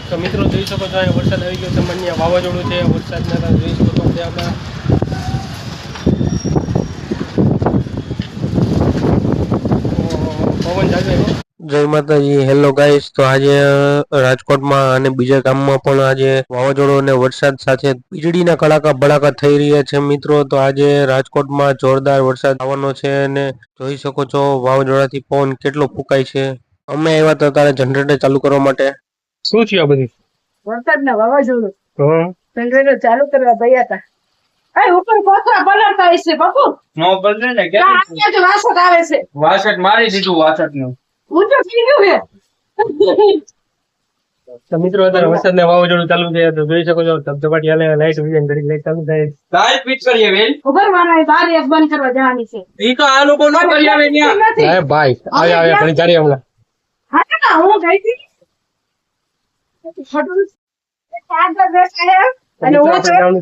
તો મિત્રો જોઈ શકો છો અહીંયા વરસાદ આવી ગયો છે, સામાન્ય વાવાઝોડું છે, વરસાદના જોઈ શકો છો આપણે પવન જાગે. જય માતાજી. Hello guys. તો આજે રાજકોટમાં અને બીજા ગામમાં પણ આજે વાવાઝોડું અને વરસાદ સાથે વીજળીના કડાકા ભડાકા થઈ રહ્યા છે મિત્રો. તો આજે રાજકોટમાં જોરદાર વરસાદ આવવાનો છે અને જોઈ શકો છો વાવાઝોડાથી પવન કેટલો ફૂંકાય છે. અમે આવ્યા તો તારે જનરેટર ચાલુ કરવા માટે. શું થયું આ બધી વરસાદના વાવાઝોડું જનરેટર ચાલુ કરવા ગયા હતા. ઉપર કોથળા પલળતા હશે બાપુ. નો બદલે ને કે અહીંયા જ વાસટ આવે છે. વાસટ મારી દીધું વાસટ નું ઊંચો થઈ ગયું છે. તો મિત્રો અત્યારે વરસાદના વાવાઝોડું ચાલુ છે તો જોઈ શકો છો ધબધબાટી હાલે, લાઈટ વિજન ઘડી લાઈટ ચાલુ થાય. લાઈટ ફિટ કરીએ વેલ ખબર મારા બાર એક બંધ કરવા જવાની છે. ઈ તો આ લોકો નો કરી આવે ન્યા હે ભાઈ આવે ઘણી ચારી હમણાં. હા ના હું ગઈ હતી. ફટું ચાર્જર બેસાડે અને હું જાઉં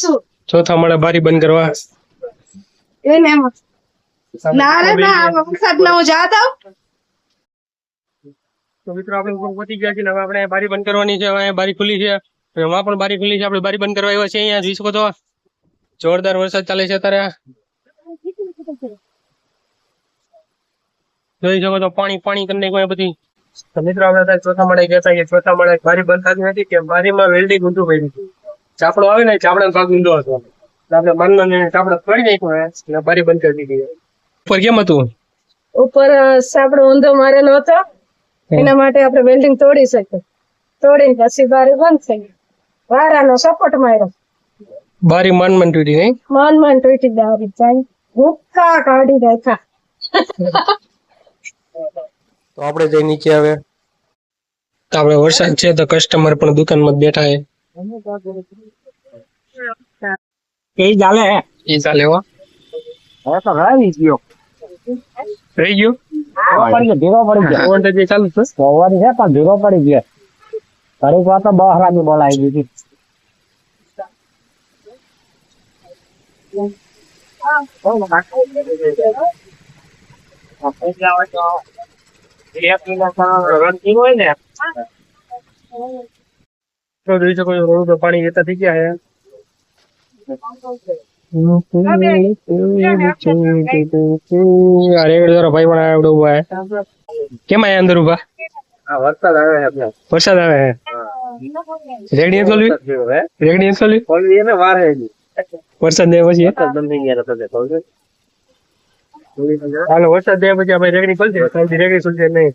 છું. ચોથા માળે બારી બંધ કરવા. એને એમ ના રે ના વરસાદના હું જાતા હું. તો મિત્રો આપણે ઉપર પહોંચી ગયા છે ને હવે આપણે બારી બંધ કરવાની છે. હવે બારી ખુલ્લી છે, એમાં પણ બારી ખુલ્લી છે. આપણે બારી બંધ કરવા આવ્યા છે. અહીંયા જોઈ શકો છો જોરદાર વરસાદ ચાલે છે અત્યારે. જોઈ શકો છો પાણી પાણી કરીને કોઈ બધી. તો મિત્રો આપણે ચોથા માળે ગયા હતા. ચોથા માળે બારી બંધ થતી નથી કે બારીમાં વેલ્ડિંગ ઊંધું પડી હતું. ચાપડો આવે ને ચાપડા ભાગ ઊંધો હતો. આપણે માનનો ચાપડો તોડી નાખ્યો અને બારી બંધ કરી દીધી. ઉપર કેમ હતું? ઉપર સાપડો ઊંધો મારેલો હતો, એના માટે આપણે વેલ્ડિંગ તોડી શકીએ. તોડીને પછી બારી બંધ થઈ ગઈ. વારાનો સપોર્ટ માર્યો. બારી માન તૂટી નહીં. માન તૂટી બારી જાય ભૂક્કા કાઢી નાખ્યા. તો આપણે જઈ નીચે આવે. તો આપણે વરસાદ છે તો કસ્ટમર પણ દુકાનમાં જ બેઠા છે. એ ચાલે એ ચાલે હો. હવે તો રાવી ગયો રહી ગયો ભેગો પડી ગયો ફોન તો જે ચાલુ છે. સવારી છે પણ ભેગો પડી ગયો. ઘડીક વાર તો બહારની બોલાવી દીધી. હોય ને તો જોઈ શકો છો રોડ ઉપર પાણી જતા થઈ ગયા છે. અરે જરા ભાઈ પણ આવડો ઉભા હે. કેમ આયા અંદર ઉભા? વરસાદ આવે છે. વરસાદ આવે હે. રેગડી ખોલવી રેગડી ખોલવી ખોલવી એને વાર હે વરસાદ દે પછી. બંધ થઈ ગયા તો હાલો વરસાદ દે પછી આપણે રેગડી ખોલશે. કાલથી રેગડી ખુલશે નહીં.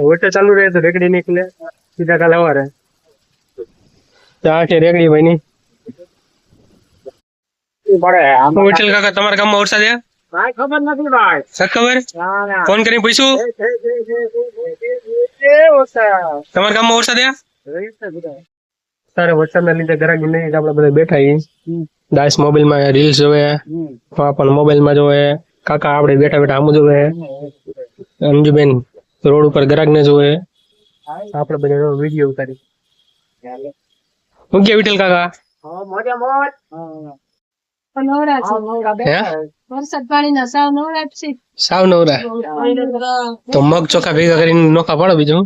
વરસાદ ચાલુ રહે તો રેગડી નહીં ખુલે. સીધા કાલે સવારે આ છે રેગડી ભાઈ ની. વિઠ્ઠલ કાકા તમારા ગામમાં વરસાદ છે? ભાઈ ખબર નથી ભાઈ. સર ખબર? ફોન કરીને પૂછ્યું તમારા ગામમાં વરસાદ છે? તારે વરસાદના લીધે ગરાગી નહીં આપણે બધા બેઠા છીએ. દાસ મોબાઈલ માં રીલ્સ જોવે, પણ મોબાઈલ માં જોવે. કાકા આપણે બેઠા બેઠા આમ જોવે. અંજુબેન રોડ ઉપર ગરાગ ને જોવે. આપણે બધા વિડીયો ઉતારી. હું કે વિઠ્ઠલ કાકા વરસાદ પાણીના સાવ નવરા છે. સાવ નવરા. તો મગ ચોખા ભેગા કરીને નોખા પાડો. બીજું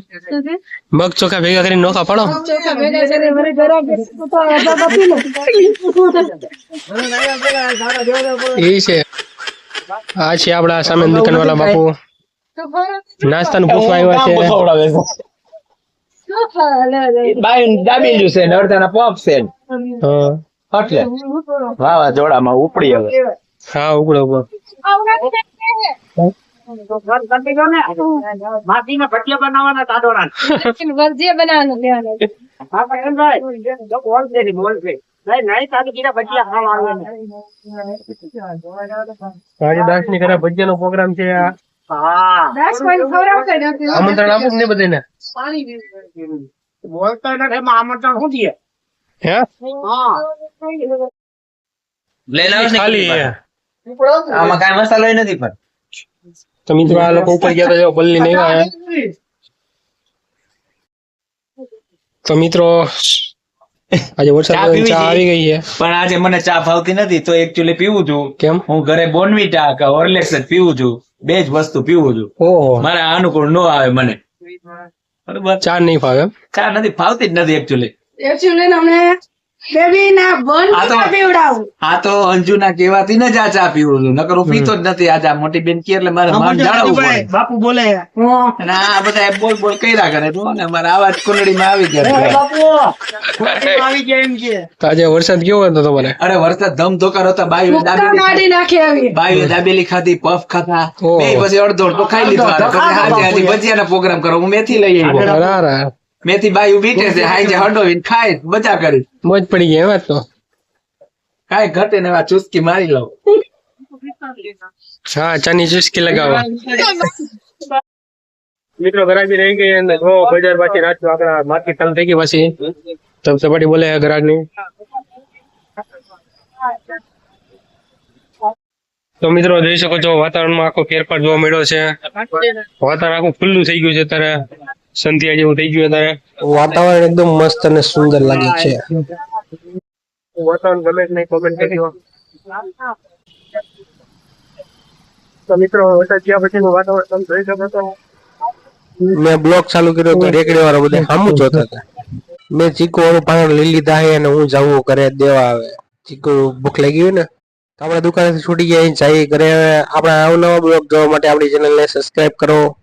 મગ ચોખા ભેગા કરીને નોખા પાડો. ચોખા ભેગા કરીને વળી ગરાગ એ છે આ છે આપડા સામે દુકાન વાળા બાપુ. નાસ્તાનું પૂછવા આવ્યા છે. દાબી છે નડતાના પોપ છે એટલે વાવાઝોડામાં ઉપડી હવે. હા ઉપડો ઉપડો. માટીના ભટ્યા બનાવવાના તાડોળા વર્જીએ બનાવવાનું લેવાનું. આજે દાસ ની ઘરે ભજીયા નો પ્રોગ્રામ છે. દાસ કોઈ ખવડાવશે નથી. આમંત્રણ આપું ને બધાને. બોલતા નથી એમાં આમંત્રણ શું દે? હે ખાલી આમાં કાંઈ મસાલો નથી પણ તો મિત્રો આ લોકો ઉપર ગયા તો બલ્લી નહીં આવ્યા. તો મિત્રો આજે વરસાદ ચા આવી ગઈ છે પણ આજે મને ચા ભાવતી નથી તો એકચ્યુઅલી પીવું છું. કેમ? હું ઘરે બોર્નવિટા કે હોર્લિક્સ જ પીવું છું. બે જ વસ્તુ પીવું છું. ઓહો મારે અનુકૂળ ન આવે મને. બરોબર ચા નહીં ફાવે એમ? ચા નથી ફાવતી જ નથી એકચ્યુઅલી. એકચ્યુઅલી અમને બેબી ના બન આ તો- પીવડાવું. આ તો અંજુના કહેવાથી ને જ આ ચા પીવું છું, નકર હું પીતો જ નથી. આજે આ મોટી બેન કે એટલે મારે માન જાળવવું પડે. બાપુ બોલે અને આ બધા બોલ બોલ કર્યા કરે તો ને મારા આવાજ કુંડળીમાં આવી ગયા. બાપુ આવી ગયા એમ છે. તો આજે વરસાદ કેવો હતો તમારે? અરે વરસાદ ધમધોકાર હતો. બાયું મુક્કા દાબેલી મારી નાખી આવી. બાયું દાબેલી ખાધી, પફ ખાધા, ઓહ. બે પછી અડધો અડધો ખાઈ લીધો. પછી હાજે હાજે ભજીયાનો પ્રોગ્રામ કરો. હું મેથી લઈ આવ્યો. રારા મેથી બાયું બીટે છે, હાજે હડોવીને ખાઈ બચા કરી. મોજ પડી ગઈ એમ આજ તો. કાંઈ ઘટે ને આ ચુસ્કી મારી લઉં. હા, ચાની ચુસ્કી લગાવો. મિત્રો ગરાગી રહી ગઈ અને જો બજાર પાછી રાત આપણા માર્કેટ ચાલુ થઈ ગઈ પાછી. તબ સપાટી બોલે ગ્રાહક ની. તો મિત્રો જોઈ શકો છો વાતાવરણમાં આખો ફેરફાર જોવા મળ્યો છે. વાતાવરણ આખું ખુલ્લું થઈ ગયું છે અત્યારે, સંધ્યા જેવું થઈ ગયું અત્યારે. વાતાવરણ એકદમ મસ્ત અને સુંદર લાગે છે. વાતાવરણ ગમે નહીં કોમેન્ટ કરજો. તો મિત્રો વરસાદ ગયા પછીનું વાતાવરણ તમે જોઈ શકો છો. મેં બ્લોગ ચાલુ કર્યો તો રેકડી વાળા બધા સામું જોતા હતા. મેં ચીકુ વાળું પાણી લઈ લીધા છે અને હું જવું ઘરે દેવા આવે. ચીકુ ભૂખ લાગી હોય ને તો આપણે દુકાનેથી છૂટી ગયા જાય ઘરે. આપણા અવનવા બ્લોગ જોવા માટે આપણી ચેનલને સબસ્ક્રાઇબ કરો.